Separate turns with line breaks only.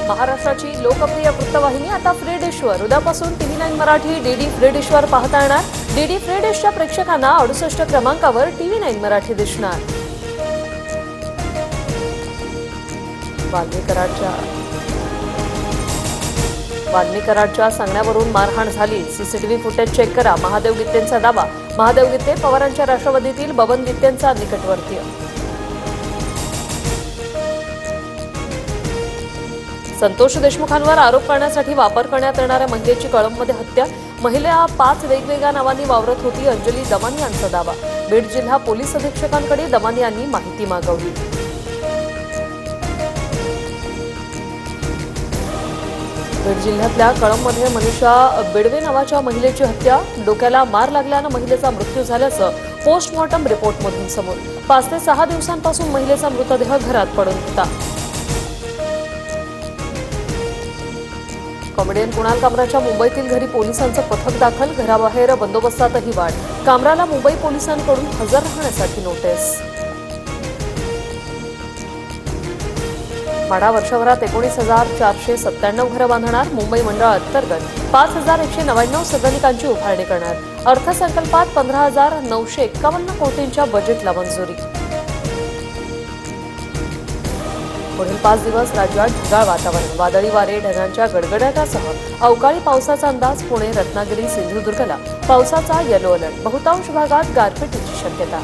महाराष्ट्राची लोकप्रिय वृत्तवाहिनी आता फ्री डिशवर. उद्यापासून TV9 मराठी डीडी फ्री डिशवर पाहता येणार. डीडी फ्री डिशच्या प्रेक्षकांना 68 क्रमांकावर TV9 मराठी दिसणार. वाल्मीकराडच्या सांगण्यावरून मारहाण झाली. सीसीटीव्ही फुटेज चेक करा. महादेव गित्तेंचा दावा. महादेव गित्ते पवारांच्या राष्ट्रवादीतील बबन गित्तेंचा निकटवर्तीय. संतोष देशमुखांवर आरोप करण्यासाठी वापर करण्यात येणाऱ्या महिलेची कळंबमध्ये हत्या. महिला 5 वेगवेगळ्या नावांनी वावरत होती. अंजली दमानी यांचा दावा. बीड जिल्हा पोलीस अधीक्षकांकडे दमानी यांनी माहिती मागवली. बीड जिल्ह्यातल्या कळंबमध्ये मनीषा बिडवे नावाच्या महिलेची हत्या. डोक्याला मार लागल्यानं महिलेचा मृत्यू झाल्याचं पोस्टमॉर्टम रिपोर्टमधून समोर. 5 ते 6 दिवसांपासून महिलेचा मृतदेह घरात पडून होता. कॉमेडियन कुणाल कामराच्या मुंबईतील घरी पोलिसांचं पथक दाखल. घराबाहेर बंदोबस्तातही वाढ. कामराला मुंबई पोलिसांकडून हजर राहण्यासाठी नोटीस. माढा वर्षभरात 19,497 घरं बांधणार. मुंबई मंडळाअंतर्गत 5,199 सदनिकांची उभारणी करणार. अर्थसंकल्पात 15,951 कोटींच्या बजेटला मंजुरी. पुढील 5 दिवस राज्यात ढगाळ वातावरण. वादळी वारे, ढगांच्या गडगडाटासह अवकाळी पावसाचा अंदाज. पुणे, रत्नागिरी, सिंधुदुर्गला पावसाचा येलो अलर्ट. बहुतांश भागात गारपिटीची शक्यता.